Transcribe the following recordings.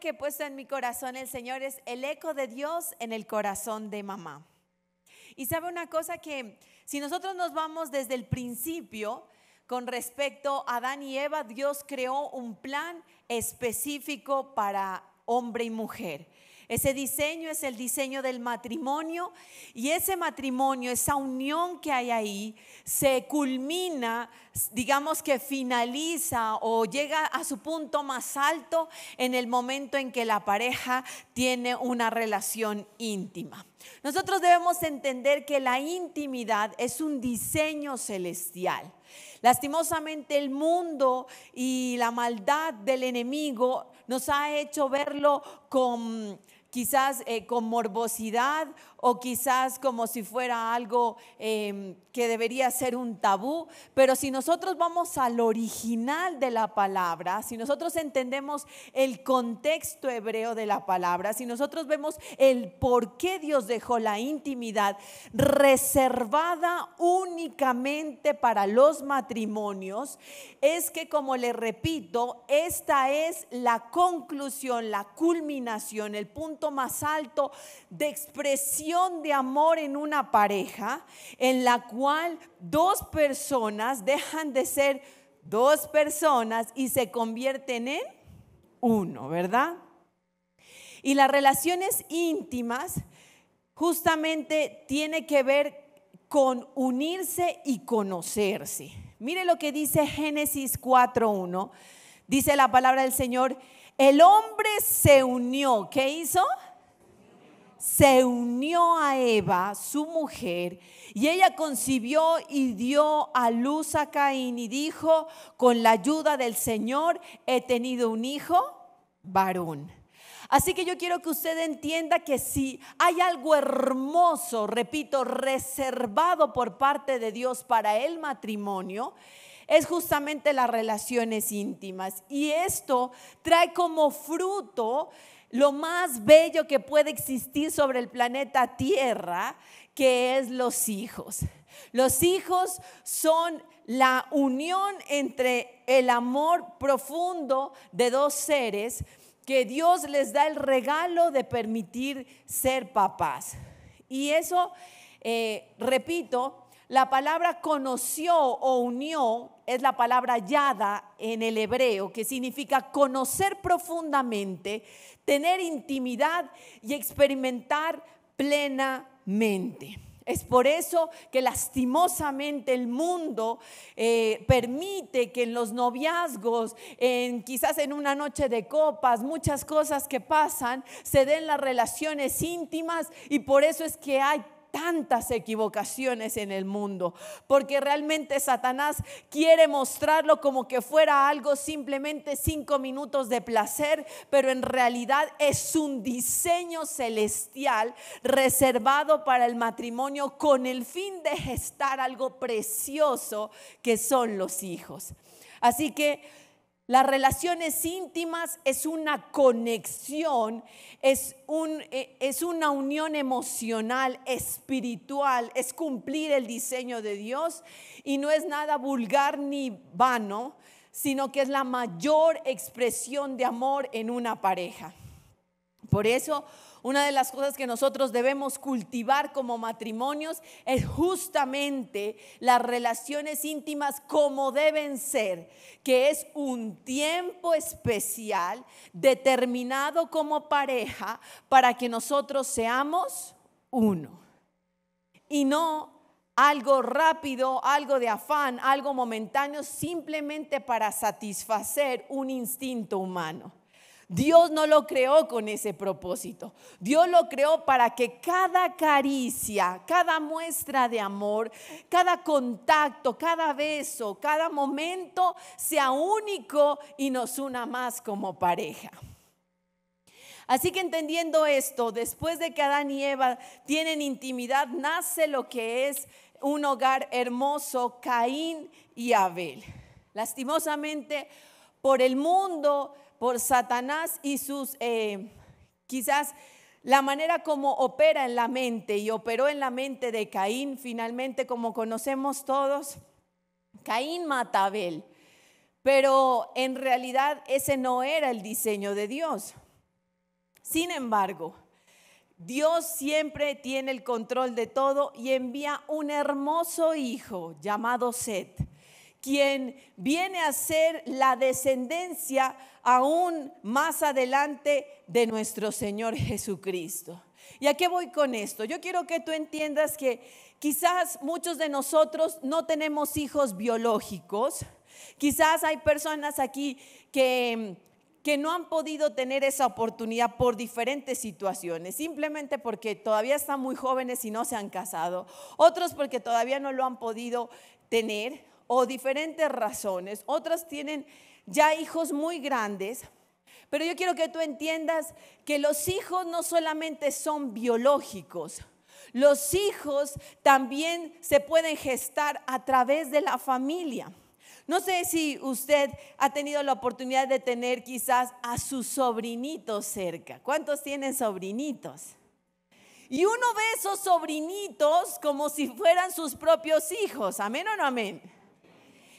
que he puesto en mi corazón el Señor es el eco de Dios en el corazón de mamá. Y sabe una cosa, que si nosotros nos vamos desde el principio con respecto a Adán y Eva, Dios creó un plan específico para hombre y mujer. Ese diseño es el diseño del matrimonio, y ese matrimonio, esa unión que hay ahí, se culmina, digamos que finaliza o llega a su punto más alto en el momento en que la pareja tiene una relación íntima. Nosotros debemos entender que la intimidad es un diseño celestial. Lastimosamente el mundo y la maldad del enemigo nos ha hecho verlo con con morbosidad, o quizás como si fuera algo que debería ser un tabú. Pero si nosotros vamos al original de la palabra, si nosotros entendemos el contexto hebreo de la palabra, si nosotros vemos el por qué Dios dejó la intimidad reservada únicamente para los matrimonios, es que, como le repito, esta es la conclusión, la culminación, el punto más alto de expresión de amor en una pareja, en la cual dos personas dejan de ser dos personas y se convierten en uno, ¿verdad? Y las relaciones íntimas justamente tiene que ver con unirse y conocerse. Mire lo que dice Génesis 4:1. Dice la palabra del Señor: el hombre se unió. ¿Qué hizo? Se unió a Eva, su mujer, y ella concibió y dio a luz a Caín, y dijo: con la ayuda del Señor he tenido un hijo varón. Así que yo quiero que usted entienda que si hay algo hermoso, repito, reservado por parte de Dios para el matrimonio, es justamente las relaciones íntimas. Y esto trae como fruto lo más bello que puede existir sobre el planeta Tierra, que es los hijos. Los hijos son la unión entre el amor profundo de dos seres que Dios les da el regalo de permitir ser papás. Y eso, repito, la palabra conoció o unió es la palabra yada en el hebreo, que significa conocer profundamente, tener intimidad y experimentar plenamente. Es por eso que lastimosamente el mundo permite que en los noviazgos, quizás en una noche de copas, muchas cosas que pasan, se den las relaciones íntimas, y por eso es que hay tantas equivocaciones en el mundo, porque realmente Satanás quiere mostrarlo como que fuera algo simplemente 5 minutos de placer, pero en realidad es un diseño celestial reservado para el matrimonio, con el fin de gestar algo precioso que son los hijos. Así que las relaciones íntimas es una conexión, es una unión emocional, espiritual, es cumplir el diseño de Dios, y no es nada vulgar ni vano, sino que es la mayor expresión de amor en una pareja. Por eso, una de las cosas que nosotros debemos cultivar como matrimonios es justamente las relaciones íntimas como deben ser, que es un tiempo especial determinado como pareja para que nosotros seamos uno, y no algo rápido, algo de afán, algo momentáneo, simplemente para satisfacer un instinto humano. Dios no lo creó con ese propósito. Dios lo creó para que cada caricia, cada muestra de amor, cada contacto, cada beso, cada momento sea único y nos una más como pareja. Así que, entendiendo esto, después de que Adán y Eva tienen intimidad, nace lo que es un hogar hermoso, Caín y Abel. Lastimosamente, por el mundo, por Satanás y sus, quizás la manera como opera en la mente, y operó en la mente de Caín, finalmente, como conocemos todos, Caín mata a Abel. Pero en realidad ese no era el diseño de Dios. Sin embargo, Dios siempre tiene el control de todo y envía un hermoso hijo llamado Set, quien viene a ser la descendencia aún más adelante de nuestro Señor Jesucristo. ¿Y a qué voy con esto? Yo quiero que tú entiendas que quizás muchos de nosotros no tenemos hijos biológicos. Quizás hay personas aquí que no han podido tener esa oportunidad por diferentes situaciones, simplemente porque todavía están muy jóvenes y no se han casado, otros porque todavía no lo han podido tener o diferentes razones, otros tienen ya hijos muy grandes. Pero yo quiero que tú entiendas que los hijos no solamente son biológicos, los hijos también se pueden gestar a través de la familia. No sé si usted ha tenido la oportunidad de tener quizás a sus sobrinitos cerca. ¿Cuántos tienen sobrinitos? Y uno ve esos sobrinitos como si fueran sus propios hijos. ¿Amén o no amén?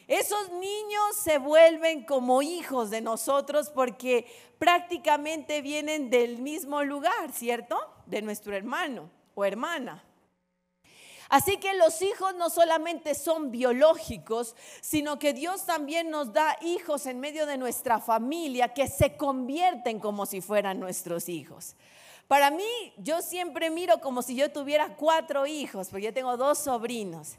Esos niños se vuelven como hijos de nosotros porque prácticamente vienen del mismo lugar, ¿cierto? De nuestro hermano o hermana. Así que los hijos no solamente son biológicos, sino que Dios también nos da hijos en medio de nuestra familia que se convierten como si fueran nuestros hijos. Para mí, yo siempre miro como si yo tuviera 4 hijos, porque yo tengo 2 sobrinos.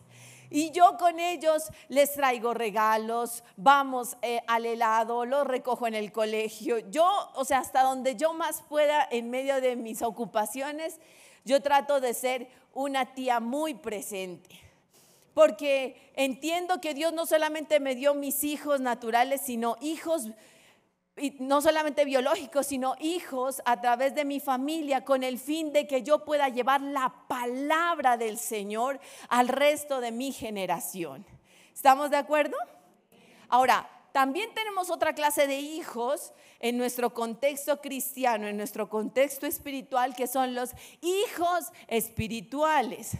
Y yo con ellos les traigo regalos, vamos al helado, los recojo en el colegio. Yo, hasta donde yo más pueda en medio de mis ocupaciones, yo trato de ser una tía muy presente. Porque entiendo que Dios no solamente me dio mis hijos naturales, sino hijos, y no solamente biológicos, sino hijos a través de mi familia, con el fin de que yo pueda llevar la palabra del Señor al resto de mi generación. ¿Estamos de acuerdo? Ahora, también tenemos otra clase de hijos en nuestro contexto cristiano, en nuestro contexto espiritual, que son los hijos espirituales.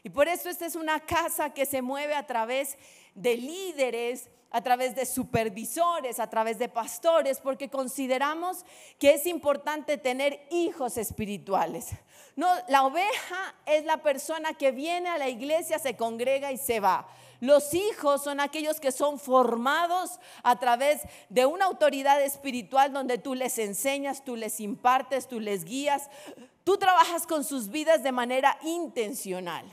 Y por eso esta es una casa que se mueve a través de líderes, a través de supervisores, a través de pastores, porque consideramos que es importante tener hijos espirituales. No, la oveja es la persona que viene a la iglesia, se congrega y se va. Los hijos son aquellos que son formados a través de una autoridad espiritual donde tú les enseñas, tú les impartes, tú les guías, tú trabajas con sus vidas de manera intencional.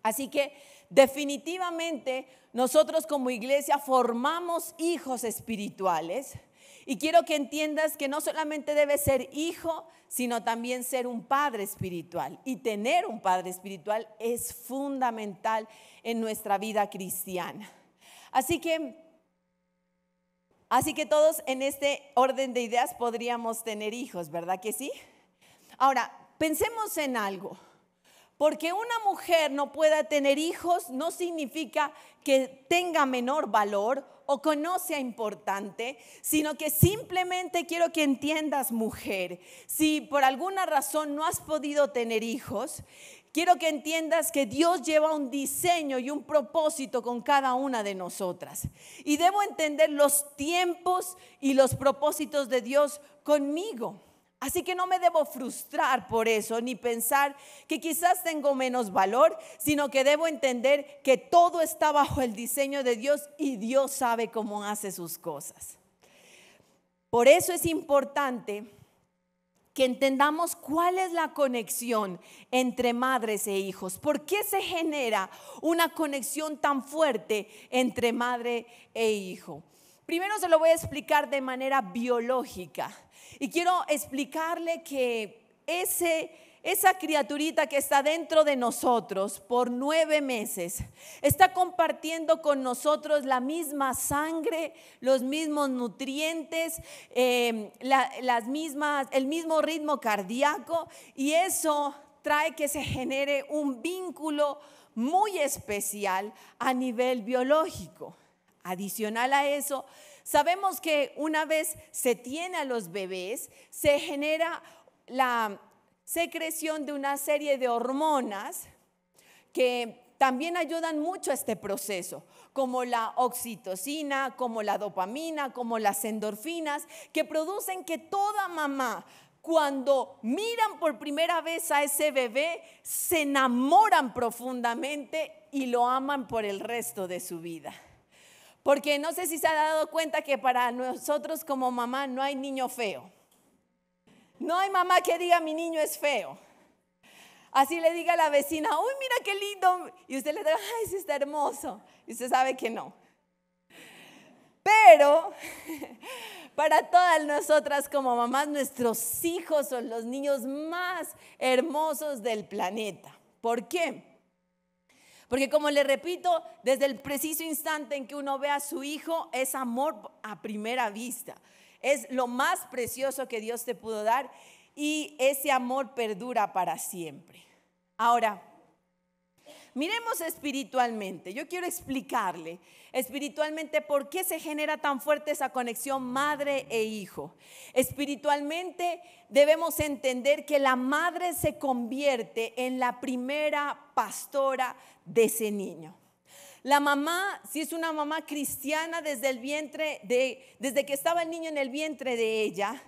Así que definitivamente nosotros como iglesia formamos hijos espirituales y quiero que entiendas que no solamente debes ser hijo, sino también ser un padre espiritual. Y tener un padre espiritual es fundamental en nuestra vida cristiana. Así que todos en este orden de ideas podríamos tener hijos, ¿verdad que sí? Ahora, pensemos en algo. Porque una mujer no pueda tener hijos no significa que tenga menor valor o que no sea importante, sino que simplemente quiero que entiendas, mujer, si por alguna razón no has podido tener hijos, quiero que entiendas que Dios lleva un diseño y un propósito con cada una de nosotras. Y debo entender los tiempos y los propósitos de Dios conmigo. Así que no me debo frustrar por eso, ni pensar que quizás tengo menos valor, sino que debo entender que todo está bajo el diseño de Dios y Dios sabe cómo hace sus cosas. Por eso es importante que entendamos cuál es la conexión entre madres e hijos. ¿Por qué se genera una conexión tan fuerte entre madre e hijo? Primero se lo voy a explicar de manera biológica. Y quiero explicarle que esa criaturita que está dentro de nosotros por 9 meses está compartiendo con nosotros la misma sangre, los mismos nutrientes, el mismo ritmo cardíaco, y eso trae que se genere un vínculo muy especial a nivel biológico. Adicional a eso, sabemos que una vez se tiene a los bebés, se genera la secreción de una serie de hormonas que también ayudan mucho a este proceso, como la oxitocina, como la dopamina, como las endorfinas, que producen que toda mamá, cuando miran por primera vez a ese bebé, se enamoran profundamente y lo aman por el resto de su vida. Porque no sé si se ha dado cuenta que para nosotros como mamá no hay niño feo. No hay mamá que diga mi niño es feo. Así le diga a la vecina, uy, mira qué lindo. Y usted le diga, ay, sí está hermoso. Y usted sabe que no. Pero para todas nosotras como mamás, nuestros hijos son los niños más hermosos del planeta. ¿Por qué? Porque como le repito, desde el preciso instante en que uno ve a su hijo, es amor a primera vista. Es lo más precioso que Dios te pudo dar y ese amor perdura para siempre. Ahora, miremos espiritualmente. Yo quiero explicarle espiritualmente por qué se genera tan fuerte esa conexión madre e hijo. Espiritualmente debemos entender que la madre se convierte en la primera pastora de ese niño. La mamá, si es una mamá cristiana, desde que estaba el niño en el vientre de ella,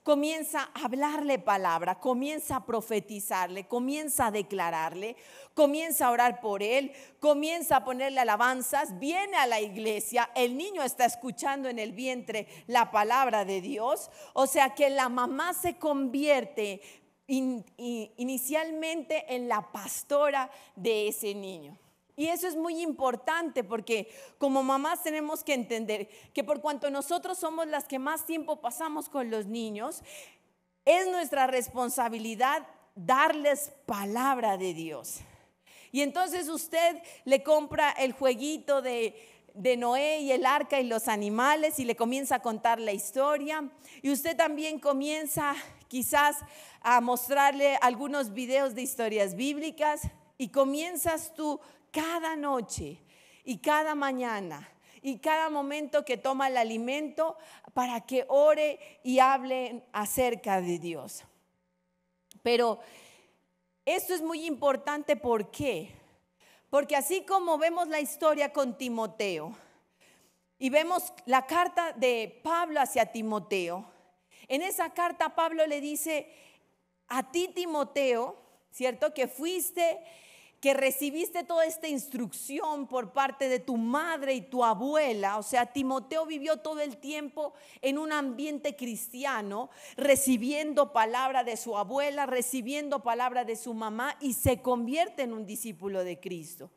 comienza a hablarle palabra, comienza a profetizarle, comienza a declararle, comienza a orar por él, comienza a ponerle alabanzas, viene a la iglesia, el niño está escuchando en el vientre la palabra de Dios. O sea que la mamá se convierte inicialmente en la pastora de ese niño. Y eso es muy importante porque como mamás tenemos que entender que por cuanto nosotros somos las que más tiempo pasamos con los niños, es nuestra responsabilidad darles palabra de Dios. Y entonces usted le compra el jueguito de Noé y el arca y los animales y le comienza a contar la historia. Y usted también comienza quizás a mostrarle algunos videos de historias bíblicas y comienzas tú cada noche y cada mañana y cada momento que toma el alimento para que ore y hable acerca de Dios. Pero esto es muy importante, ¿por qué? Porque así como vemos la historia con Timoteo y vemos la carta de Pablo hacia Timoteo, en esa carta Pablo le dice a ti, Timoteo, ¿cierto? Que recibiste toda esta instrucción por parte de tu madre y tu abuela. O sea, Timoteo vivió todo el tiempo en un ambiente cristiano, recibiendo palabra de su abuela, recibiendo palabra de su mamá y se convierte en un discípulo de Cristo.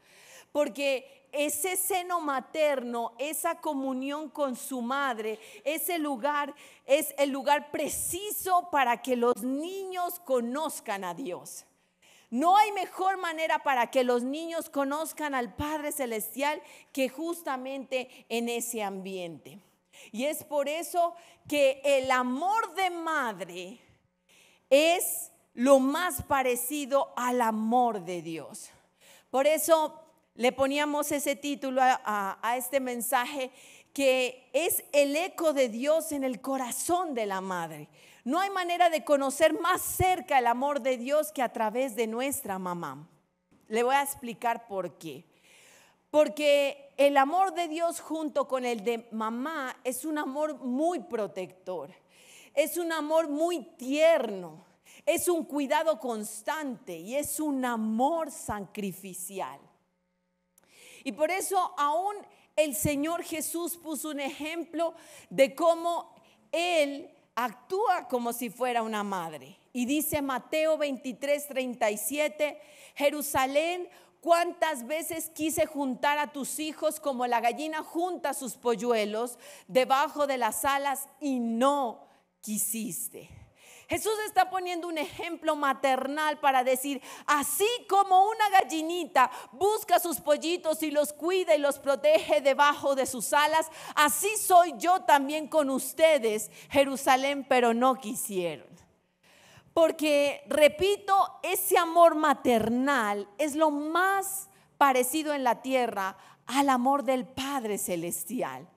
Porque ese seno materno, esa comunión con su madre, ese lugar es el lugar preciso para que los niños conozcan a Dios. No hay mejor manera para que los niños conozcan al Padre Celestial que justamente en ese ambiente. Y es por eso que el amor de madre es lo más parecido al amor de Dios. Por eso le poníamos ese título a este mensaje, que es el eco de Dios en el corazón de la madre. No hay manera de conocer más cerca el amor de Dios que a través de nuestra mamá. Le voy a explicar por qué. Porque el amor de Dios junto con el de mamá es un amor muy protector. Es un amor muy tierno. Es un cuidado constante y es un amor sacrificial. Y por eso aún el Señor Jesús puso un ejemplo de cómo Él actúa como si fuera una madre. Y dice Mateo 23:37, Jerusalén, ¿cuántas veces quise juntar a tus hijos como la gallina junta sus polluelos debajo de las alas y no quisiste? Jesús está poniendo un ejemplo maternal para decir, así como una gallinita busca sus pollitos y los cuida y los protege debajo de sus alas, así soy yo también con ustedes, Jerusalén, pero no quisieron. Porque, repito, ese amor maternal es lo más parecido en la tierra al amor del Padre Celestial.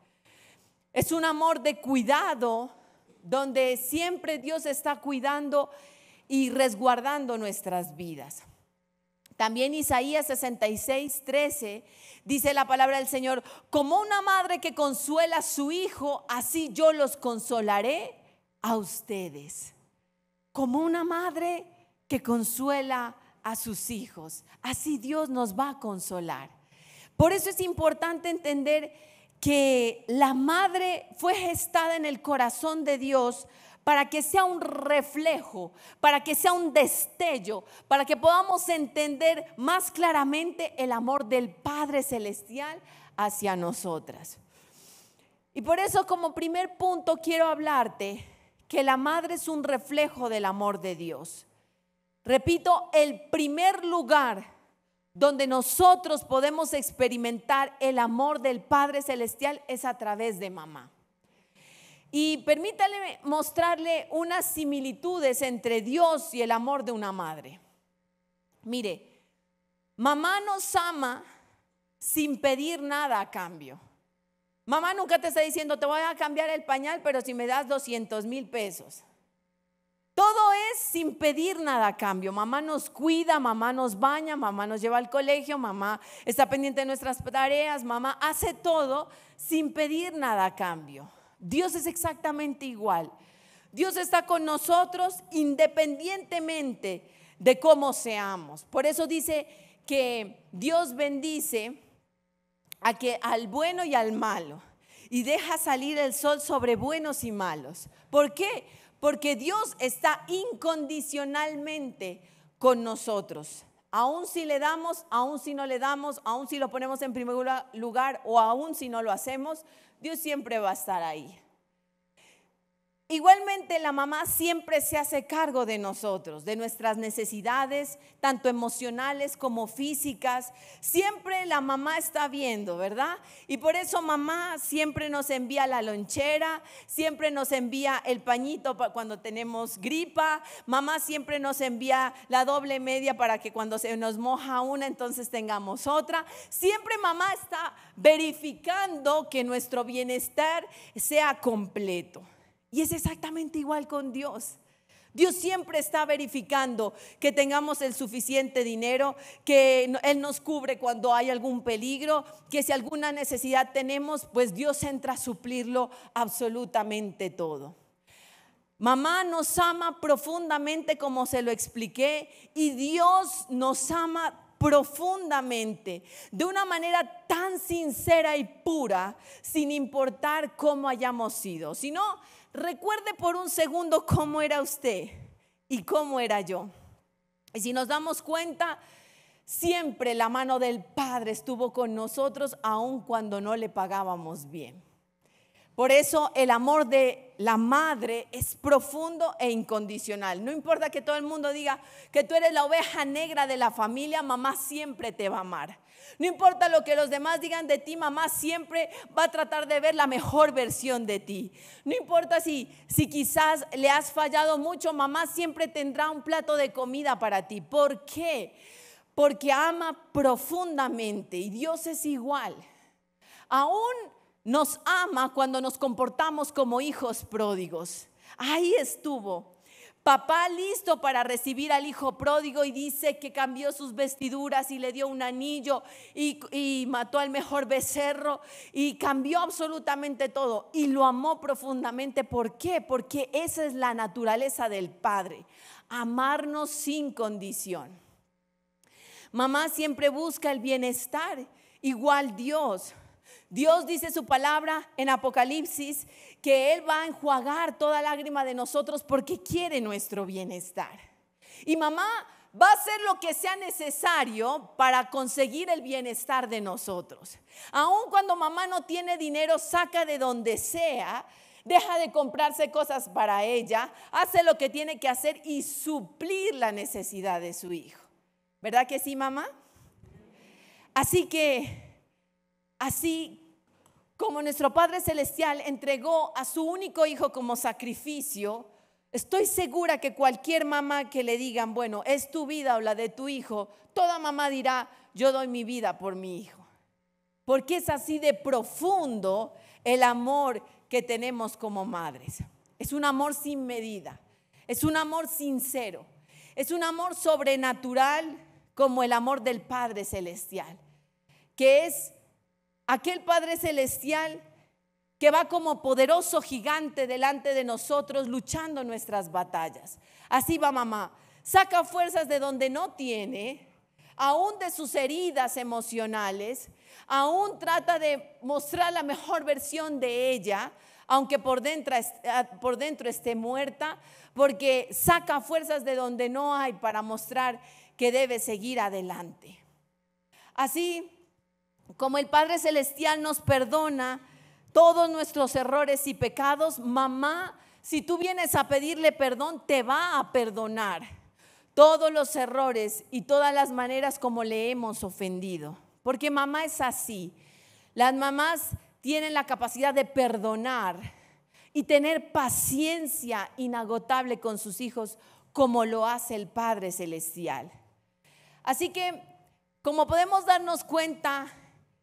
Es un amor de cuidado, donde siempre Dios está cuidando y resguardando nuestras vidas. También Isaías 66:13 dice la palabra del Señor, como una madre que consuela a su hijo, así yo los consolaré a ustedes. como una madre que consuela a sus hijos. Así Dios nos va a consolar. Por eso es importante entender que la madre fue gestada en el corazón de Dios para que sea un reflejo, para que sea un destello, para que podamos entender más claramente el amor del Padre Celestial hacia nosotras. Y por eso, como primer punto, quiero hablarte que la madre es un reflejo del amor de Dios. Repito, el primer lugar donde nosotros podemos experimentar el amor del Padre Celestial es a través de mamá. Y permítale mostrarle unas similitudes entre Dios y el amor de una madre. Mire, mamá nos ama sin pedir nada a cambio. Mamá nunca te está diciendo, te voy a cambiar el pañal, pero si me das 200,000 pesos. Todo es sin pedir nada a cambio. Mamá nos cuida, mamá nos baña, mamá nos lleva al colegio, mamá está pendiente de nuestras tareas, mamá hace todo sin pedir nada a cambio. Dios es exactamente igual. Dios está con nosotros independientemente de cómo seamos. Por eso dice que Dios bendice al bueno y al malo y deja salir el sol sobre buenos y malos. ¿Por qué? Porque Dios está incondicionalmente con nosotros. Aún si le damos, aún si no le damos, aún si lo ponemos en primer lugar o aún si no lo hacemos, Dios siempre va a estar ahí. Igualmente la mamá siempre se hace cargo de nosotros, de nuestras necesidades, tanto emocionales como físicas. Siempre la mamá está viendo, ¿verdad? Y por eso mamá siempre nos envía la lonchera, siempre nos envía el pañito cuando tenemos gripa. Mamá siempre nos envía la doble media para que cuando se nos moja una, entonces tengamos otra. Siempre mamá está verificando que nuestro bienestar sea completo. Y es exactamente igual con Dios. Dios siempre está verificando que tengamos el suficiente dinero, que Él nos cubre cuando hay algún peligro, que si alguna necesidad tenemos, pues Dios entra a suplirlo absolutamente todo. Mamá nos ama profundamente, como se lo expliqué, y Dios nos ama profundamente, de una manera tan sincera y pura, sin importar cómo hayamos sido. Si no, recuerde por un segundo cómo era usted y cómo era yo. Y si nos damos cuenta, siempre la mano del Padre estuvo con nosotros, aun cuando no le pagábamos bien. Por eso el amor de la madre es profundo e incondicional. No importa que todo el mundo diga que tú eres la oveja negra de la familia, mamá siempre te va a amar. No importa lo que los demás digan de ti, mamá siempre va a tratar de ver la mejor versión de ti. No importa si quizás le has fallado mucho, mamá siempre tendrá un plato de comida para ti. ¿Por qué? Porque ama profundamente y Dios es igual. Aún nos ama cuando nos comportamos como hijos pródigos. Ahí estuvo papá listo para recibir al hijo pródigo y dice que cambió sus vestiduras y le dio un anillo y mató al mejor becerro y cambió absolutamente todo y lo amó profundamente. ¿Por qué? Porque esa es la naturaleza del Padre, amarnos sin condición. Mamá siempre busca el bienestar, igual Dios. Dios dice su palabra en Apocalipsis que Él va a enjuagar toda lágrima de nosotros porque quiere nuestro bienestar. Y mamá va a hacer lo que sea necesario para conseguir el bienestar de nosotros. Aun cuando mamá no tiene dinero, saca de donde sea, deja de comprarse cosas para ella, hace lo que tiene que hacer y suplir la necesidad de su hijo. ¿Verdad que sí, mamá? Así como nuestro Padre Celestial entregó a su único hijo como sacrificio, estoy segura que cualquier mamá que le digan, bueno, es tu vida o la de tu hijo, toda mamá dirá, yo doy mi vida por mi hijo. Porque es así de profundo el amor que tenemos como madres. Es un amor sin medida, es un amor sincero, es un amor sobrenatural como el amor del Padre Celestial, que es aquel Padre Celestial que va como poderoso gigante delante de nosotros luchando nuestras batallas. Así va mamá, saca fuerzas de donde no tiene, aún de sus heridas emocionales, aún trata de mostrar la mejor versión de ella, aunque por dentro esté muerta, porque saca fuerzas de donde no hay para mostrar que debe seguir adelante. Así como el Padre Celestial nos perdona todos nuestros errores y pecados, mamá, si tú vienes a pedirle perdón, te va a perdonar todos los errores y todas las maneras como le hemos ofendido. Porque mamá es así. Las mamás tienen la capacidad de perdonar y tener paciencia inagotable con sus hijos, como lo hace el Padre Celestial. Así que, como podemos darnos cuenta,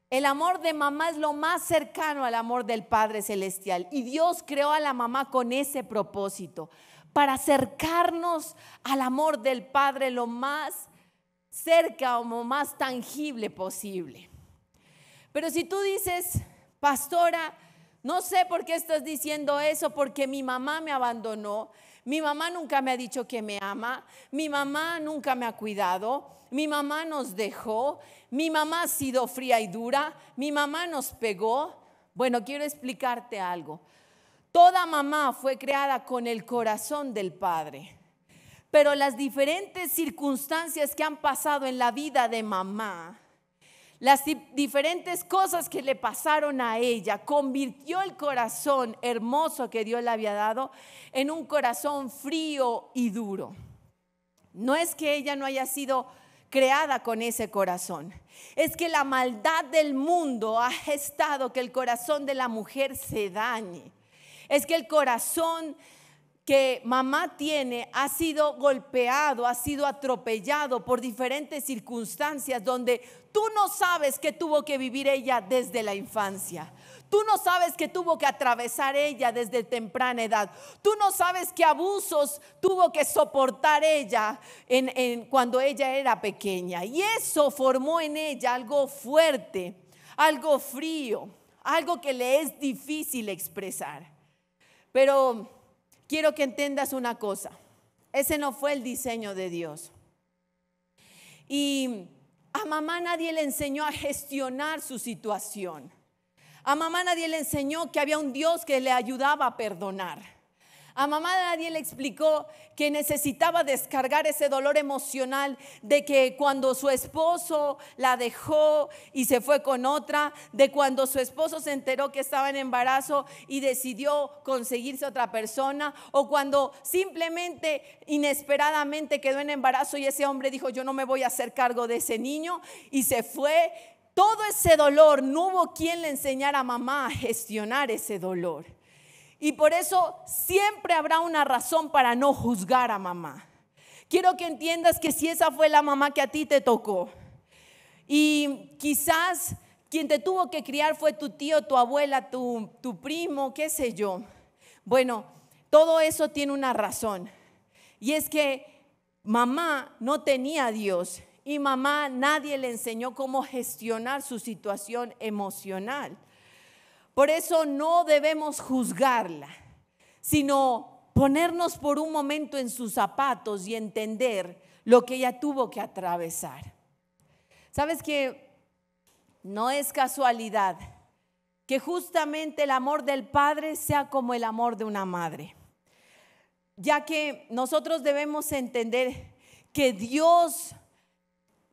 el amor de mamá es lo más cercano al amor del Padre Celestial. Y Dios creó a la mamá con ese propósito, para acercarnos al amor del Padre lo más cerca o lo más tangible posible. Pero si tú dices, pastora, no sé por qué estás diciendo eso, porque mi mamá me abandonó, mi mamá nunca me ha dicho que me ama, mi mamá nunca me ha cuidado, mi mamá nos dejó, mi mamá ha sido fría y dura, mi mamá nos pegó. Bueno, quiero explicarte algo. Toda mamá fue creada con el corazón del Padre, pero las diferentes circunstancias que han pasado en la vida de mamá, las diferentes cosas que le pasaron a ella, convirtió el corazón hermoso que Dios le había dado en un corazón frío y duro. No es que ella no haya sido creada con ese corazón, es que la maldad del mundo ha gestado que el corazón de la mujer se dañe. Es que el corazón que mamá tiene ha sido golpeado, ha sido atropellado por diferentes circunstancias donde tú no sabes qué tuvo que vivir ella desde la infancia. Tú no sabes qué tuvo que atravesar ella desde temprana edad. Tú no sabes qué abusos tuvo que soportar ella cuando ella era pequeña. Y eso formó en ella algo fuerte, algo frío, algo que le es difícil expresar. Pero quiero que entiendas una cosa, ese no fue el diseño de Dios. Y a mamá nadie le enseñó a gestionar su situación. A mamá nadie le enseñó que había un Dios que le ayudaba a perdonar. A mamá nadie le explicó que necesitaba descargar ese dolor emocional de que cuando su esposo la dejó y se fue con otra, de cuando su esposo se enteró que estaba en embarazo y decidió conseguirse otra persona, o cuando simplemente inesperadamente quedó en embarazo y ese hombre dijo, yo no me voy a hacer cargo de ese niño, y se fue. Todo ese dolor, no hubo quien le enseñara a mamá a gestionar ese dolor. Y por eso siempre habrá una razón para no juzgar a mamá. Quiero que entiendas que si esa fue la mamá que a ti te tocó, y quizás quien te tuvo que criar fue tu tío, tu abuela, tu primo, qué sé yo. Bueno, todo eso tiene una razón. Y es que mamá no tenía a Dios. Y mamá nadie le enseñó cómo gestionar su situación emocional. Por eso no debemos juzgarla, sino ponernos por un momento en sus zapatos y entender lo que ella tuvo que atravesar. ¿Sabes que no es casualidad que justamente el amor del padre sea como el amor de una madre? Ya que nosotros debemos entender que Dios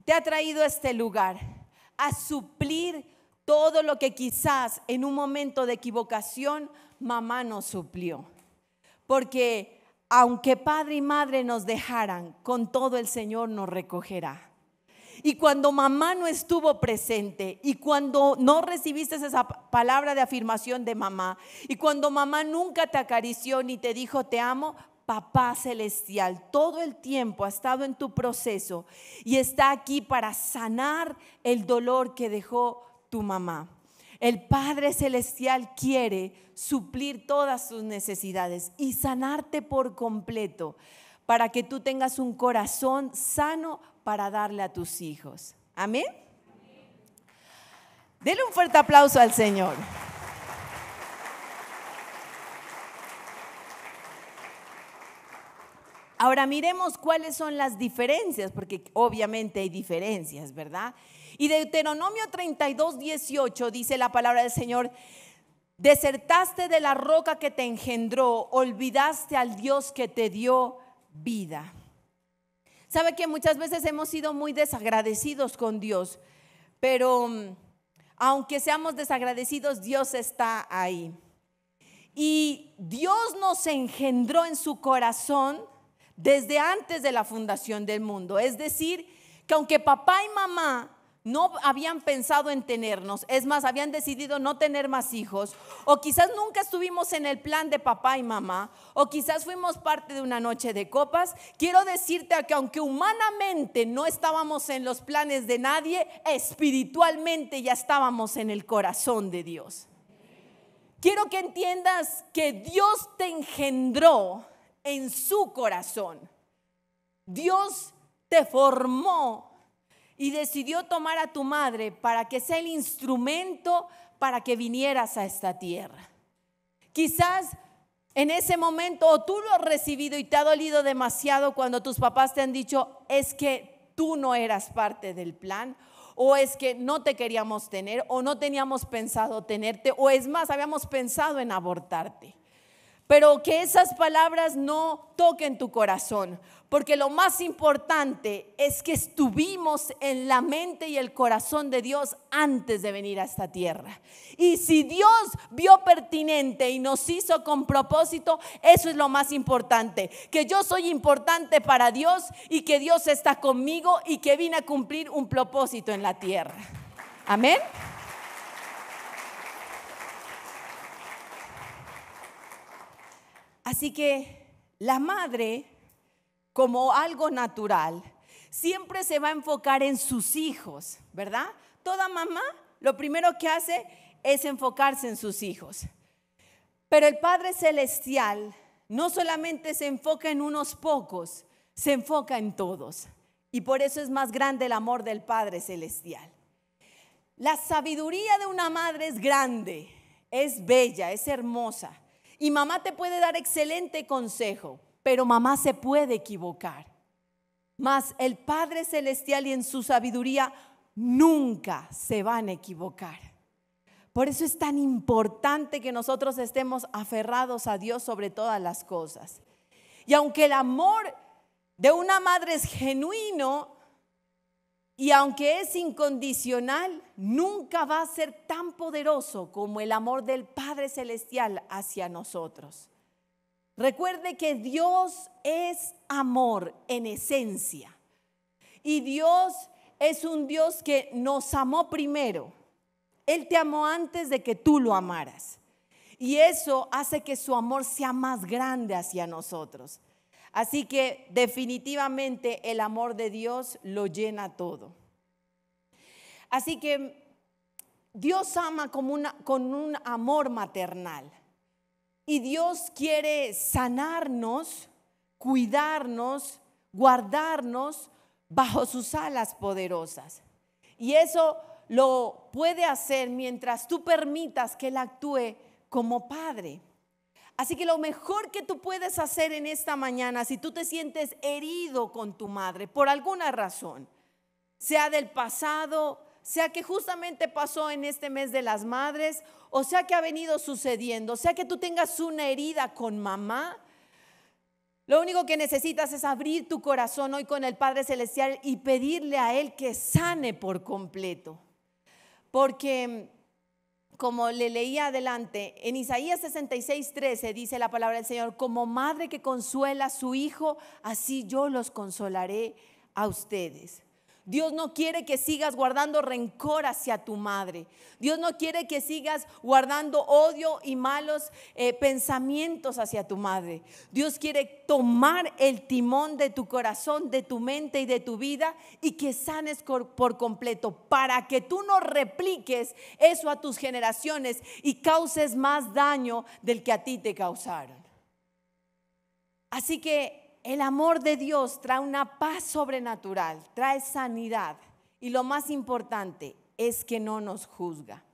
te ha traído a este lugar a suplir todo lo que quizás en un momento de equivocación mamá nos suplió. Porque aunque padre y madre nos dejaran, con todo el Señor nos recogerá. Y cuando mamá no estuvo presente, y cuando no recibiste esa palabra de afirmación de mamá, y cuando mamá nunca te acarició ni te dijo te amo, Papá Celestial todo el tiempo ha estado en tu proceso y está aquí para sanar el dolor que dejó tu mamá. El Padre Celestial quiere suplir todas tus necesidades y sanarte por completo para que tú tengas un corazón sano para darle a tus hijos. Amén. Denle un fuerte aplauso al Señor. Ahora miremos cuáles son las diferencias, porque obviamente hay diferencias, ¿verdad? Y Deuteronomio 32:18 dice la palabra del Señor: desertaste de la roca que te engendró, olvidaste al Dios que te dio vida. Sabe que muchas veces hemos sido muy desagradecidos con Dios, pero aunque seamos desagradecidos, Dios está ahí. Y Dios nos engendró en su corazón desde antes de la fundación del mundo. Es decir, que aunque papá y mamá no habían pensado en tenernos, es más, habían decidido no tener más hijos, o quizás nunca estuvimos en el plan de papá y mamá, o quizás fuimos parte de una noche de copas, quiero decirte que aunque humanamente no estábamos en los planes de nadie, espiritualmente ya estábamos en el corazón de Dios. Quiero que entiendas que Dios te engendró en su corazón. Dios te formó y decidió tomar a tu madre para que sea el instrumento para que vinieras a esta tierra. Quizás en ese momento o tú lo has recibido y te ha dolido demasiado cuando tus papás te han dicho: es que tú no eras parte del plan, o es que no te queríamos tener, o no teníamos pensado tenerte, o es más, habíamos pensado en abortarte. Pero que esas palabras no toquen tu corazón, porque lo más importante es que estuvimos en la mente y el corazón de Dios antes de venir a esta tierra. Y si Dios vio pertinente y nos hizo con propósito, eso es lo más importante, que yo soy importante para Dios y que Dios está conmigo y que vine a cumplir un propósito en la tierra. Amén. Así que la madre, como algo natural, siempre se va a enfocar en sus hijos, ¿verdad? Toda mamá lo primero que hace es enfocarse en sus hijos. Pero el Padre Celestial no solamente se enfoca en unos pocos, se enfoca en todos. Y por eso es más grande el amor del Padre Celestial. La sabiduría de una madre es grande, es bella, es hermosa. Y mamá te puede dar excelente consejo, pero mamá se puede equivocar. Mas el Padre Celestial y en su sabiduría nunca se van a equivocar. Por eso es tan importante que nosotros estemos aferrados a Dios sobre todas las cosas. Y aunque el amor de una madre es genuino y aunque es incondicional, nunca va a ser tan poderoso como el amor del Padre Celestial hacia nosotros. Recuerde que Dios es amor en esencia. Y Dios es un Dios que nos amó primero. Él te amó antes de que tú lo amaras. Y eso hace que su amor sea más grande hacia nosotros. Así que definitivamente el amor de Dios lo llena todo. Así que Dios ama con un amor maternal. Y Dios quiere sanarnos, cuidarnos, guardarnos bajo sus alas poderosas. Y eso lo puede hacer mientras tú permitas que Él actúe como padre. Así que lo mejor que tú puedes hacer en esta mañana, si tú te sientes herido con tu madre por alguna razón, sea del pasado, sea que justamente pasó en este mes de las madres, o sea que ha venido sucediendo, sea que tú tengas una herida con mamá, lo único que necesitas es abrir tu corazón hoy con el Padre Celestial y pedirle a Él que sane por completo. Porque como le leía adelante, en Isaías 66:13 dice la palabra del Señor: como madre que consuela a su hijo, así yo los consolaré a ustedes. Dios no quiere que sigas guardando rencor hacia tu madre. Dios no quiere que sigas guardando odio y malos pensamientos hacia tu madre. Dios quiere tomar el timón de tu corazón, de tu mente y de tu vida y que sanes por completo para que tú no repliques eso a tus generaciones y causes más daño del que a ti te causaron. Así que el amor de Dios trae una paz sobrenatural, trae sanidad y lo más importante es que no nos juzga.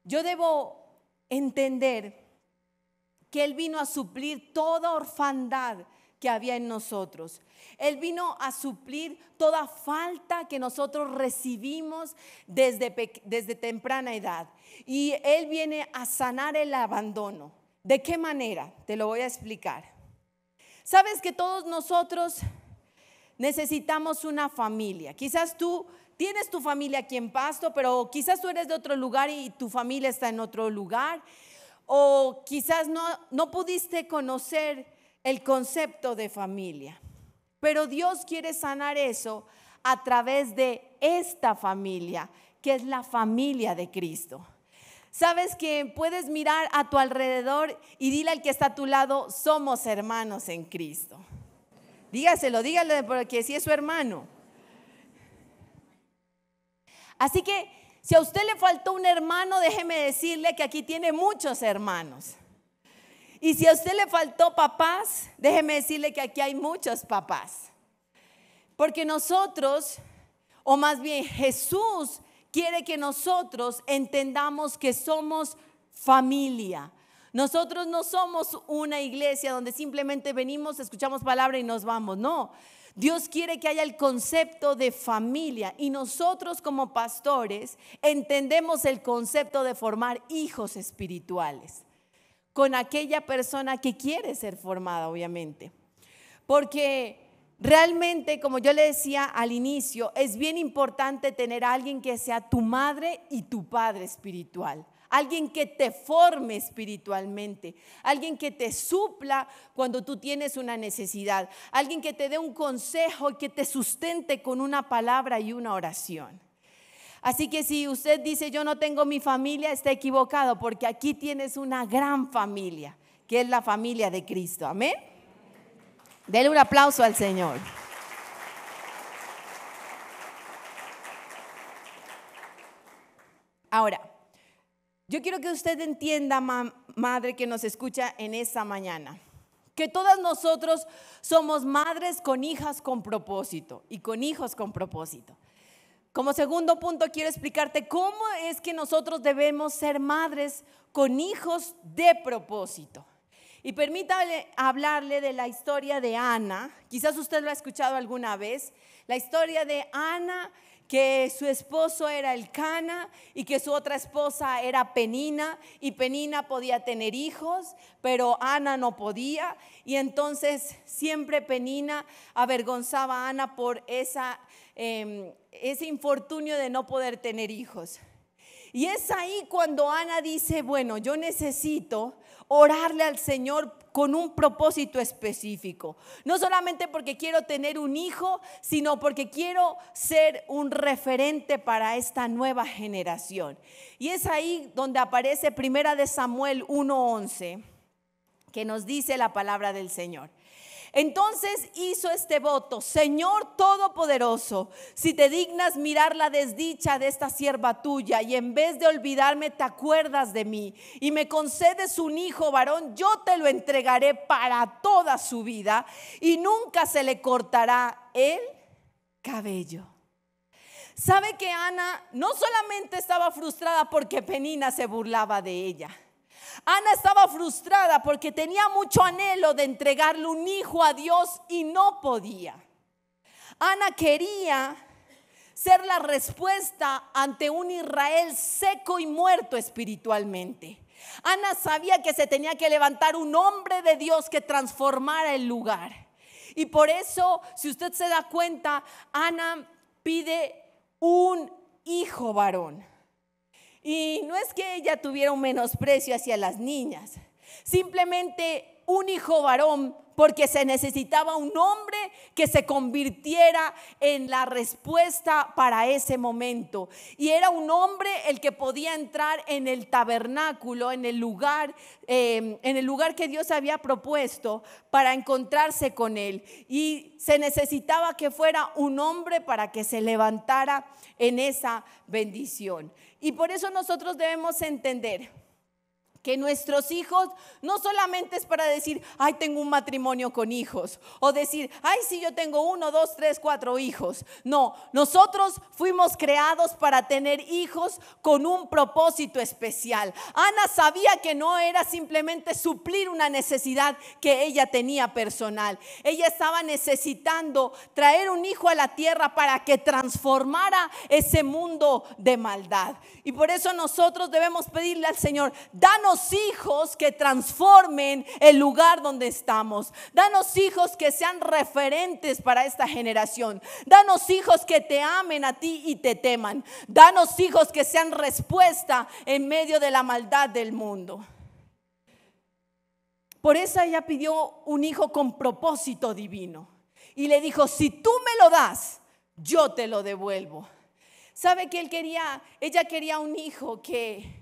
Yo debo entender que Él vino a suplir toda orfandad que había en nosotros. Él vino a suplir toda falta que nosotros recibimos desde temprana edad. Y Él viene a sanar el abandono. ¿De qué manera? Te lo voy a explicar. Sabes que todos nosotros necesitamos una familia. Quizás tú tienes tu familia aquí en Pasto, pero quizás tú eres de otro lugar y tu familia está en otro lugar. O quizás no pudiste conocer el concepto de familia. Pero Dios quiere sanar eso a través de esta familia, que es la familia de Cristo. Sabes que puedes mirar a tu alrededor y dile al que está a tu lado, somos hermanos en Cristo. Dígale porque si es su hermano. Así que si a usted le faltó un hermano, déjeme decirle que aquí tiene muchos hermanos. Y si a usted le faltó papás, déjeme decirle que aquí hay muchos papás. Porque nosotros, o más bien Jesús, quiere que nosotros entendamos que somos familia. Nosotros no somos una iglesia donde simplemente venimos, escuchamos palabra y nos vamos. No, Dios quiere que haya el concepto de familia. Y nosotros como pastores entendemos el concepto de formar hijos espirituales con aquella persona que quiere ser formada, obviamente. Porque realmente, como yo le decía al inicio, es bien importante tener a alguien que sea tu madre y tu padre espiritual. Alguien que te forme espiritualmente, alguien que te supla cuando tú tienes una necesidad, alguien que te dé un consejo y que te sustente con una palabra y una oración. Así que si usted dice yo no tengo mi familia, está equivocado, porque aquí tienes una gran familia, que es la familia de Cristo. Amén. Dele un aplauso al Señor. Ahora, yo quiero que usted entienda, madre que nos escucha en esta mañana, que todas nosotros somos madres con hijas con propósito y con hijos con propósito. Como segundo punto, quiero explicarte cómo es que nosotros debemos ser madres con hijos de propósito. Y permítame hablarle de la historia de Ana. Quizás usted lo ha escuchado alguna vez. La historia de Ana, que su esposo era Elcana y que su otra esposa era Penina, y Penina podía tener hijos, pero Ana no podía, y entonces siempre Penina avergonzaba a Ana por ese infortunio de no poder tener hijos. Y es ahí cuando Ana dice, bueno, yo necesito orarle al Señor con un propósito específico. No solamente porque quiero tener un hijo, sino porque quiero ser un referente para esta nueva generación. Y es ahí donde aparece Primera de Samuel 1:11, que nos dice la palabra del Señor. Entonces hizo este voto: Señor Todopoderoso, si te dignas mirar la desdicha de esta sierva tuya y en vez de olvidarme te acuerdas de mí y me concedes un hijo varón, yo te lo entregaré para toda su vida y nunca se le cortará el cabello. ¿Sabe que Ana no solamente estaba frustrada porque Penina se burlaba de ella? Ana estaba frustrada porque tenía mucho anhelo de entregarle un hijo a Dios y no podía. Ana quería ser la respuesta ante un Israel seco y muerto espiritualmente. Ana sabía que se tenía que levantar un hombre de Dios que transformara el lugar. Y por eso, si usted se da cuenta, Ana pide un hijo varón. Y no es que ella tuviera un menosprecio hacia las niñas, simplemente un hijo varón, porque se necesitaba un hombre que se convirtiera en la respuesta para ese momento. Y era un hombre el que podía entrar en el tabernáculo, en el lugar que Dios había propuesto para encontrarse con él. Y se necesitaba que fuera un hombre para que se levantara en esa bendición. Y por eso nosotros debemos entender que nuestros hijos no solamente es para decir, ay, tengo un matrimonio con hijos, o decir, ay, sí, yo tengo 1, 2, 3, 4 hijos. No, nosotros fuimos creados para tener hijos con un propósito especial. Ana sabía que no era simplemente suplir una necesidad que ella tenía personal. Ella estaba necesitando traer un hijo a la tierra para que transformara ese mundo de maldad. Y por eso nosotros debemos pedirle al Señor, danos hijos que transformen el lugar donde estamos. Danos hijos que sean referentes para esta generación. Danos hijos que te amen a ti y te teman. Danos hijos que sean respuesta en medio de la maldad del mundo. Por eso ella pidió un hijo con propósito divino. Y le dijo, si tú me lo das, yo te lo devuelvo. ¿Sabe que ella quería un hijo que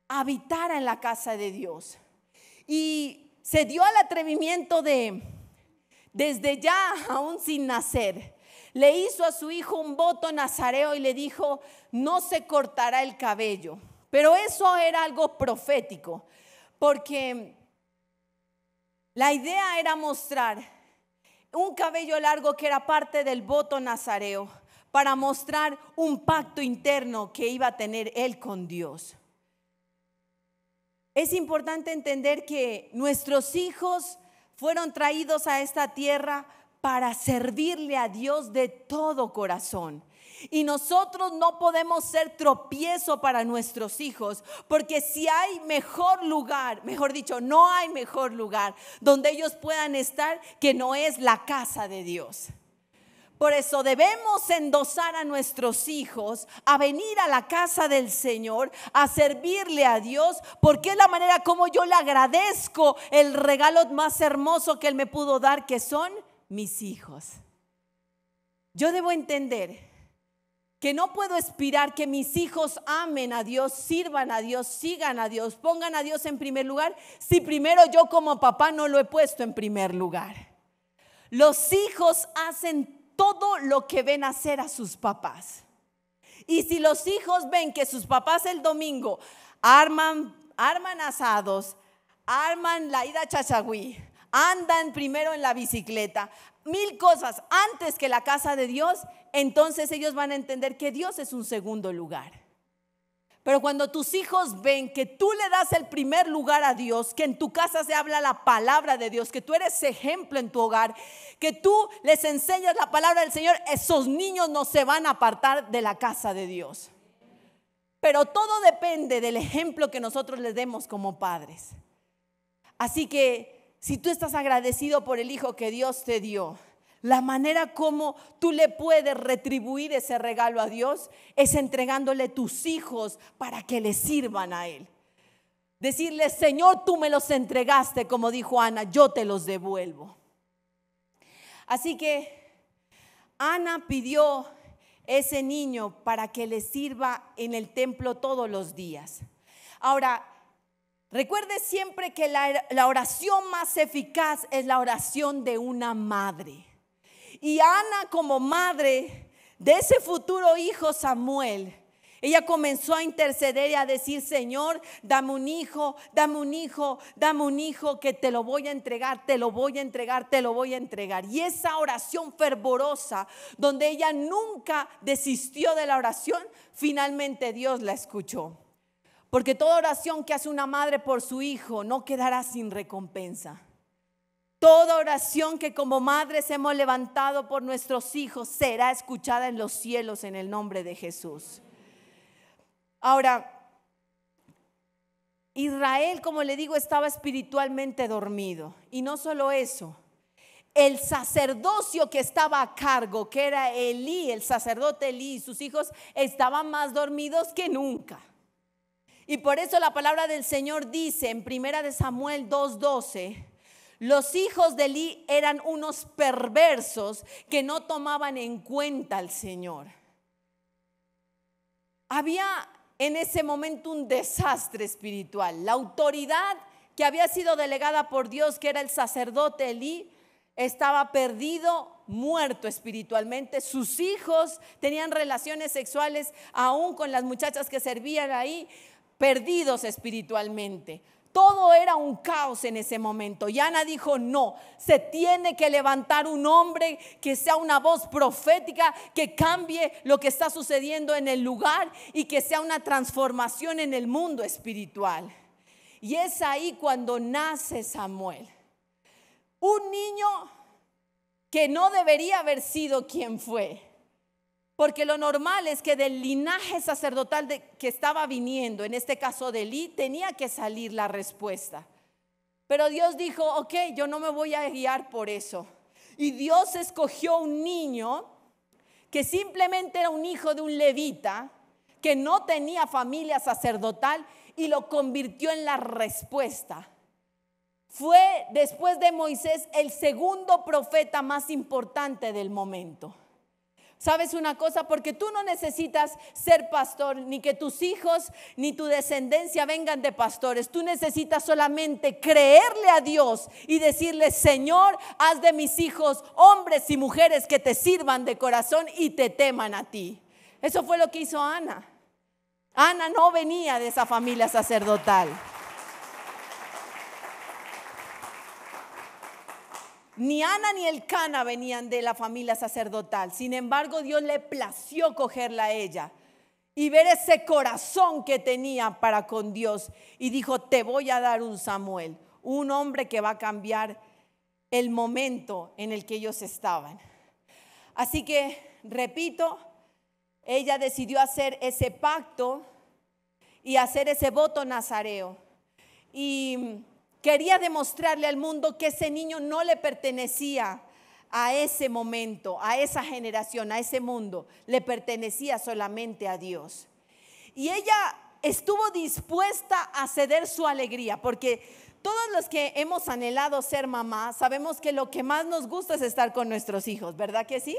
habitara en la casa de Dios? Y se dio al atrevimiento desde ya, aún sin nacer, le hizo a su hijo un voto nazareo y le dijo, no se cortará el cabello. Pero eso era algo profético, porque la idea era mostrar un cabello largo que era parte del voto nazareo, para mostrar un pacto interno que iba a tener él con Dios. Es importante entender que nuestros hijos fueron traídos a esta tierra para servirle a Dios de todo corazón. Y nosotros no podemos ser tropiezo para nuestros hijos, porque si hay mejor lugar, mejor dicho, no hay mejor lugar donde ellos puedan estar que no es la casa de Dios. Por eso debemos endosar a nuestros hijos a venir a la casa del Señor, a servirle a Dios, porque es la manera como yo le agradezco el regalo más hermoso que Él me pudo dar, que son mis hijos. Yo debo entender que no puedo aspirar que mis hijos amen a Dios, sirvan a Dios, sigan a Dios, pongan a Dios en primer lugar, si primero yo como papá no lo he puesto en primer lugar. Los hijos hacen todo lo que ven hacer a sus papás. Y si los hijos ven que sus papás el domingo arman asados, arman la ida a Chachagüí, andan primero en la bicicleta, 1000 cosas antes que la casa de Dios, entonces ellos van a entender que Dios es un segundo lugar. Pero cuando tus hijos ven que tú le das el primer lugar a Dios, que en tu casa se habla la palabra de Dios, que tú eres ejemplo en tu hogar, que tú les enseñas la palabra del Señor, esos niños no se van a apartar de la casa de Dios. Pero todo depende del ejemplo que nosotros les demos como padres. Así que si tú estás agradecido por el hijo que Dios te dio, la manera como tú le puedes retribuir ese regalo a Dios es entregándole tus hijos para que le sirvan a Él. Decirle, Señor, tú me los entregaste, como dijo Ana, yo te los devuelvo. Así que Ana pidió ese niño para que le sirva en el templo todos los días. Ahora, recuerde siempre que la oración más eficaz es la oración de una madre. Y Ana, como madre de ese futuro hijo Samuel, ella comenzó a interceder y a decir, Señor, dame un hijo, dame un hijo, dame un hijo que te lo voy a entregar, te lo voy a entregar, te lo voy a entregar. Y esa oración fervorosa, donde ella nunca desistió de la oración, finalmente Dios la escuchó. Porque toda oración que hace una madre por su hijo no quedará sin recompensa. Toda oración que como madres hemos levantado por nuestros hijos será escuchada en los cielos en el nombre de Jesús. Ahora, Israel, como le digo, estaba espiritualmente dormido. Y no solo eso, el sacerdocio que estaba a cargo, que era Elí, el sacerdote Elí y sus hijos, estaban más dormidos que nunca. Y por eso la palabra del Señor dice en 1 Samuel 2:12, los hijos de Elí eran unos perversos que no tomaban en cuenta al Señor. Había en ese momento un desastre espiritual. La autoridad que había sido delegada por Dios, que era el sacerdote Elí, estaba perdido, muerto espiritualmente. Sus hijos tenían relaciones sexuales aún con las muchachas que servían ahí, perdidos espiritualmente. Todo era un caos en ese momento. Y Ana dijo, no, se tiene que levantar un hombre que sea una voz profética, que cambie lo que está sucediendo en el lugar y que sea una transformación en el mundo espiritual. Y es ahí cuando nace Samuel. Un niño que no debería haber sido quien fue. Porque lo normal es que del linaje sacerdotal que estaba viniendo, en este caso de Elí, tenía que salir la respuesta. Pero Dios dijo, ok, yo no me voy a guiar por eso. Y Dios escogió un niño que simplemente era un hijo de un levita, que no tenía familia sacerdotal, y lo convirtió en la respuesta. Fue, después de Moisés, el segundo profeta más importante del momento. ¿Sabes una cosa? Porque tú no necesitas ser pastor, ni que tus hijos ni tu descendencia vengan de pastores. Tú necesitas solamente creerle a Dios y decirle, Señor, haz de mis hijos hombres y mujeres que te sirvan de corazón y te teman a ti. Eso fue lo que hizo Ana. Ana no venía de esa familia sacerdotal. Ni Ana ni Elcana venían de la familia sacerdotal. Sin embargo, Dios le plació cogerla a ella y ver ese corazón que tenía para con Dios. Y dijo, te voy a dar un Samuel, un hombre que va a cambiar el momento en el que ellos estaban. Así que, repito, ella decidió hacer ese pacto y hacer ese voto nazareo. Y quería demostrarle al mundo que ese niño no le pertenecía a ese momento, a esa generación, a ese mundo. Le pertenecía solamente a Dios. Y ella estuvo dispuesta a ceder su alegría, porque todos los que hemos anhelado ser mamá, sabemos que lo que más nos gusta es estar con nuestros hijos, ¿verdad que sí?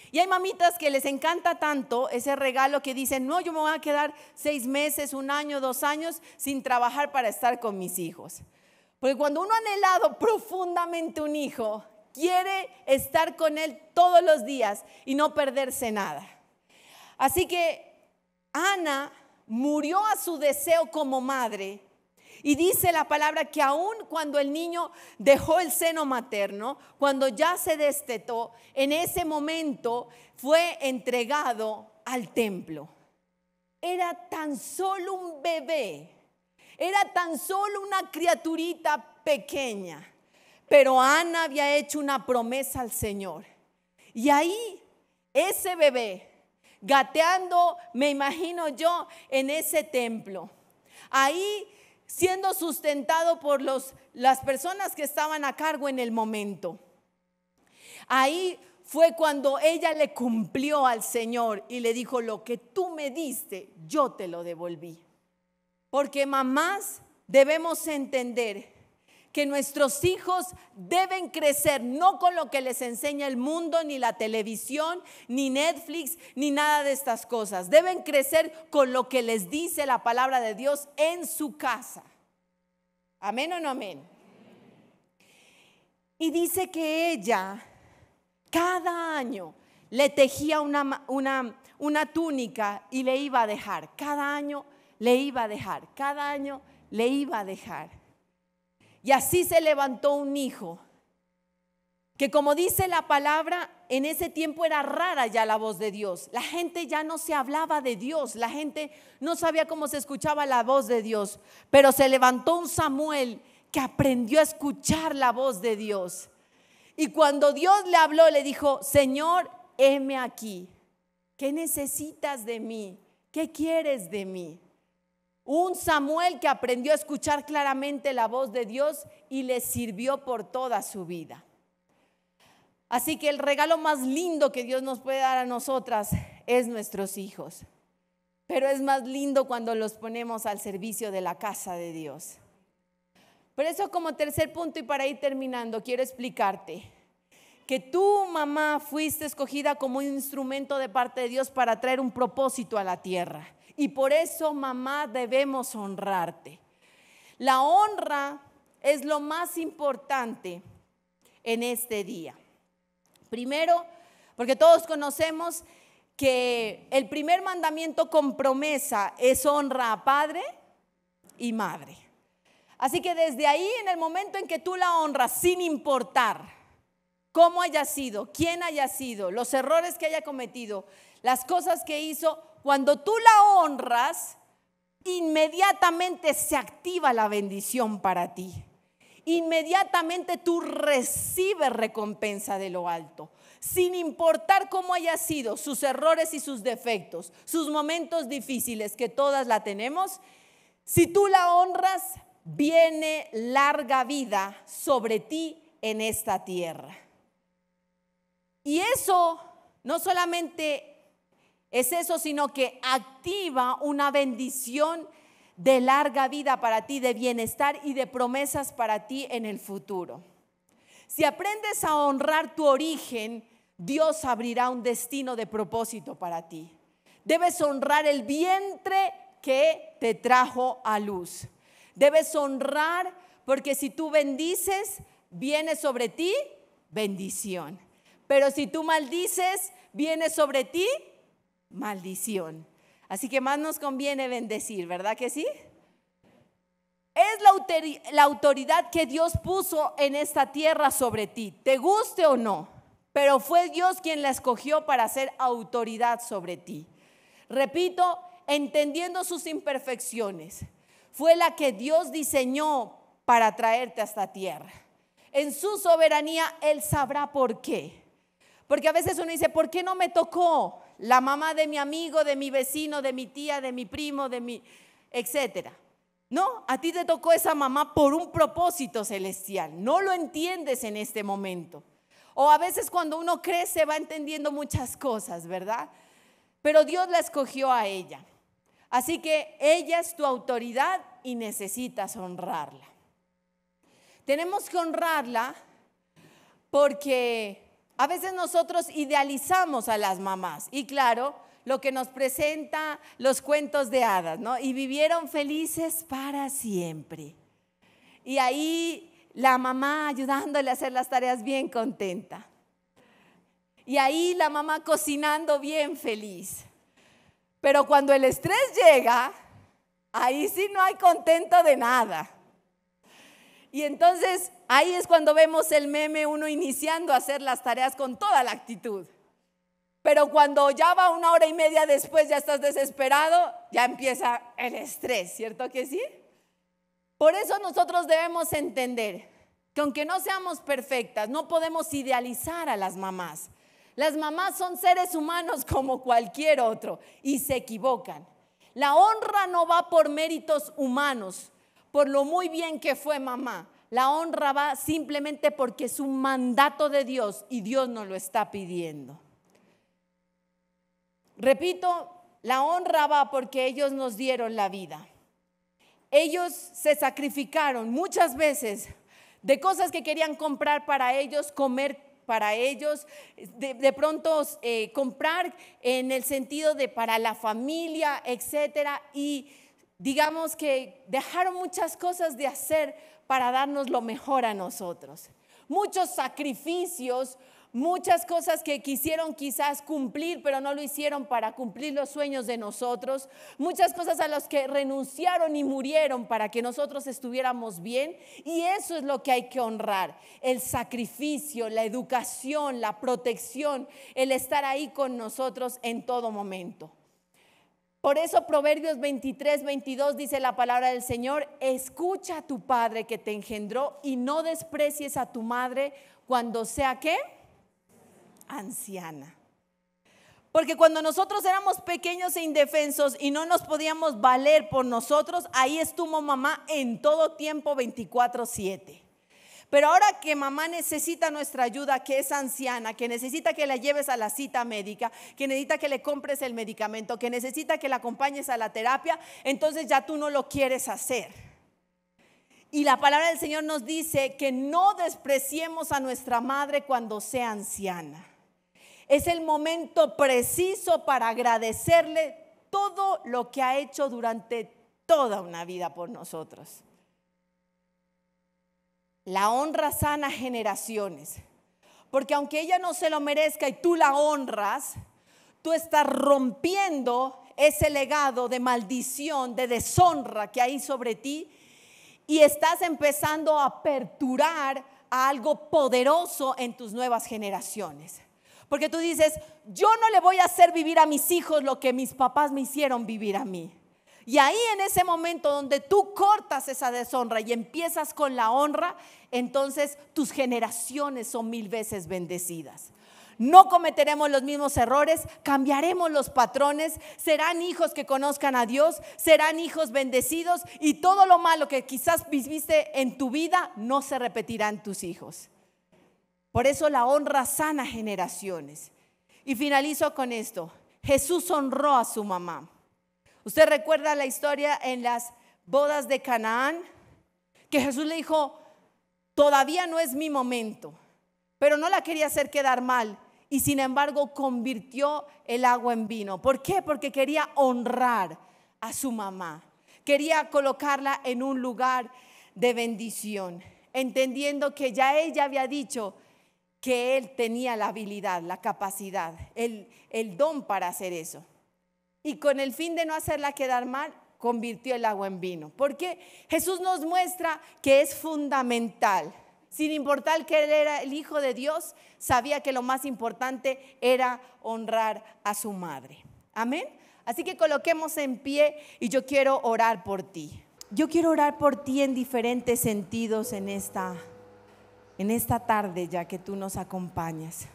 Y hay mamitas que les encanta tanto ese regalo que dicen, no, yo me voy a quedar 6 meses, 1 año, 2 años sin trabajar para estar con mis hijos. Porque cuando uno ha anhelado profundamente un hijo, quiere estar con él todos los días y no perderse nada. Así que Ana murió a su deseo como madre. Y dice la palabra que aún cuando el niño dejó el seno materno, cuando ya se destetó, en ese momento fue entregado al templo. Era tan solo un bebé, era tan solo una criaturita pequeña, pero Ana había hecho una promesa al Señor. Y ahí ese bebé, gateando, me imagino yo, en ese templo, ahí siendo sustentado por las personas que estaban a cargo en el momento. Ahí fue cuando ella le cumplió al Señor y le dijo, lo que tú me diste, yo te lo devolví. Porque mamás debemos entender que nuestros hijos deben crecer no con lo que les enseña el mundo, ni la televisión, ni Netflix, ni nada de estas cosas. Deben crecer con lo que les dice la palabra de Dios en su casa. ¿Amén o no amén? Y dice que ella cada año le tejía una túnica y le iba a dejar. Cada año le iba a dejar. Cada año le iba a dejar. Y así se levantó un hijo, que como dice la palabra, en ese tiempo era rara ya la voz de Dios. La gente ya no se hablaba de Dios, la gente no sabía cómo se escuchaba la voz de Dios. Pero se levantó un Samuel que aprendió a escuchar la voz de Dios. Y cuando Dios le habló, le dijo, Señor, heme aquí. ¿Qué necesitas de mí? ¿Qué quieres de mí? Un Samuel que aprendió a escuchar claramente la voz de Dios y le sirvió por toda su vida. Así que el regalo más lindo que Dios nos puede dar a nosotras es nuestros hijos. Pero es más lindo cuando los ponemos al servicio de la casa de Dios. Por eso, como tercer punto y para ir terminando, quiero explicarte que tú, mamá, fuiste escogida como un instrumento de parte de Dios para traer un propósito a la tierra. Y por eso, mamá, debemos honrarte. La honra es lo más importante en este día. Primero, porque todos conocemos que el primer mandamiento con promesa es honra a padre y madre. Así que desde ahí, en el momento en que tú la honras, sin importar cómo haya sido, quién haya sido, los errores que haya cometido, las cosas que hizo, cuando tú la honras, inmediatamente se activa la bendición para ti. Inmediatamente tú recibes recompensa de lo alto, sin importar cómo haya sido, sus errores y sus defectos, sus momentos difíciles, que todas la tenemos. Si tú la honras, viene larga vida sobre ti en esta tierra. Y eso no solamente es eso, sino que activa una bendición de larga vida para ti, de bienestar y de promesas para ti en el futuro. Si aprendes a honrar tu origen, Dios abrirá un destino de propósito para ti. Debes honrar el vientre que te trajo a luz. Debes honrar, porque si tú bendices, viene sobre ti bendición. Pero si tú maldices, viene sobre ti maldición. Así que más nos conviene bendecir, ¿verdad que sí? Es la autoridad que Dios puso en esta tierra sobre ti, te guste o no, pero fue Dios quien la escogió para ser autoridad sobre ti. Repito, entendiendo sus imperfecciones, fue la que Dios diseñó para traerte a esta tierra. En su soberanía, Él sabrá por qué. Porque a veces uno dice, ¿por qué no me tocó la mamá de mi amigo, de mi vecino, de mi tía, de mi primo, etcétera? No, a ti te tocó esa mamá por un propósito celestial. No lo entiendes en este momento. O a veces cuando uno crece va entendiendo muchas cosas, ¿verdad? Pero Dios la escogió a ella. Así que ella es tu autoridad y necesitas honrarla. Tenemos que honrarla porque a veces nosotros idealizamos a las mamás. Y claro, lo que nos presenta los cuentos de hadas, ¿no? Y vivieron felices para siempre. Y ahí la mamá ayudándole a hacer las tareas bien contenta. Y ahí la mamá cocinando bien feliz. Pero cuando el estrés llega, ahí sí no hay contento de nada. Y entonces ahí es cuando vemos el meme, uno iniciando a hacer las tareas con toda la actitud. Pero cuando ya va 1 hora y media después, ya estás desesperado, ya empieza el estrés, ¿cierto que sí? Por eso nosotros debemos entender que aunque no seamos perfectas, no podemos idealizar a las mamás. Las mamás son seres humanos como cualquier otro y se equivocan. La honra no va por méritos humanos, por lo muy bien que fue mamá. La honra va simplemente porque es un mandato de Dios y Dios nos lo está pidiendo. Repito, la honra va porque ellos nos dieron la vida. Ellos se sacrificaron muchas veces de cosas que querían comprar para ellos, comer para ellos, de pronto comprar en el sentido de para la familia, etcétera, y digamos que dejaron muchas cosas de hacer para darnos lo mejor a nosotros. Muchos sacrificios, muchas cosas que quisieron quizás cumplir, pero no lo hicieron para cumplir los sueños de nosotros. Muchas cosas a las que renunciaron y murieron para que nosotros estuviéramos bien. Y eso es lo que hay que honrar: el sacrificio, la educación, la protección, el estar ahí con nosotros en todo momento. Por eso Proverbios 23:22 dice la palabra del Señor: escucha a tu padre que te engendró y no desprecies a tu madre cuando sea ¿qué? Anciana. Porque cuando nosotros éramos pequeños e indefensos y no nos podíamos valer por nosotros, ahí estuvo mamá en todo tiempo 24/7. Pero ahora que mamá necesita nuestra ayuda, que es anciana, que necesita que la lleves a la cita médica, que necesita que le compres el medicamento, que necesita que la acompañes a la terapia, entonces ya tú no lo quieres hacer. Y la palabra del Señor nos dice que no despreciemos a nuestra madre cuando sea anciana. Es el momento preciso para agradecerle todo lo que ha hecho durante toda una vida por nosotros. La honra sana generaciones, porque aunque ella no se lo merezca y tú la honras, tú estás rompiendo ese legado de maldición, de deshonra que hay sobre ti, y estás empezando a aperturar a algo poderoso en tus nuevas generaciones. Porque tú dices, yo no le voy a hacer vivir a mis hijos lo que mis papás me hicieron vivir a mí. Y ahí, en ese momento donde tú cortas esa deshonra y empiezas con la honra, entonces tus generaciones son 1000 veces bendecidas. No cometeremos los mismos errores, cambiaremos los patrones, serán hijos que conozcan a Dios, serán hijos bendecidos, y todo lo malo que quizás viviste en tu vida no se repetirá en tus hijos. Por eso la honra sana generaciones. Y finalizo con esto. Jesús honró a su mamá. ¿Usted recuerda la historia en las bodas de Canaán? Que Jesús le dijo, todavía no es mi momento, pero no la quería hacer quedar mal. Y sin embargo convirtió el agua en vino. ¿Por qué? Porque quería honrar a su mamá. Quería colocarla en un lugar de bendición, entendiendo que ya ella había dicho que él tenía la habilidad, la capacidad, el don para hacer eso. Y con el fin de no hacerla quedar mal, convirtió el agua en vino. Porque Jesús nos muestra que es fundamental. Sin importar que él era el Hijo de Dios, sabía que lo más importante era honrar a su madre. Amén. Así que coloquemos en pie y yo quiero orar por ti. Yo quiero orar por ti en diferentes sentidos en esta tarde, ya que tú nos acompañas.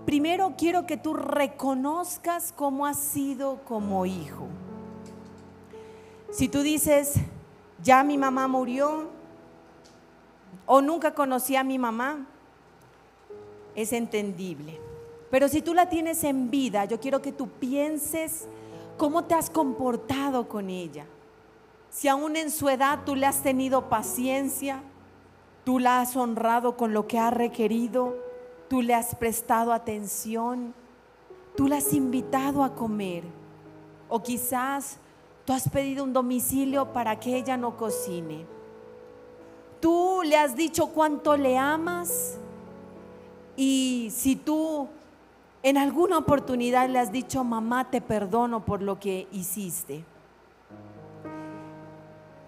Primero quiero que tú reconozcas cómo has sido como hijo. Si tú dices, ya mi mamá murió, o nunca conocí a mi mamá, es entendible. Pero si tú la tienes en vida, yo quiero que tú pienses cómo te has comportado con ella. Si aún en su edad tú le has tenido paciencia, tú la has honrado con lo que ha requerido, tú le has prestado atención, tú la has invitado a comer, o quizás tú has pedido un domicilio para que ella no cocine. Tú le has dicho cuánto le amas, y si tú en alguna oportunidad le has dicho, mamá, te perdono por lo que hiciste.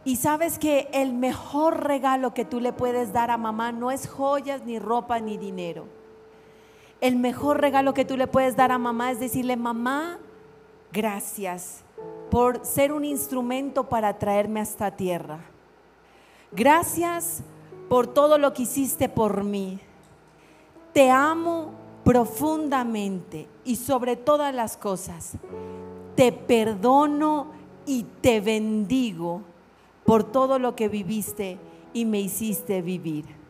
Y sabes que el mejor regalo que tú le puedes dar a mamá no es joyas, ni ropa, ni dinero. El mejor regalo que tú le puedes dar a mamá es decirle, mamá, gracias por ser un instrumento para traerme a esta tierra. Gracias por todo lo que hiciste por mí. Te amo profundamente y sobre todas las cosas te perdono y te bendigo por todo lo que viviste y me hiciste vivir.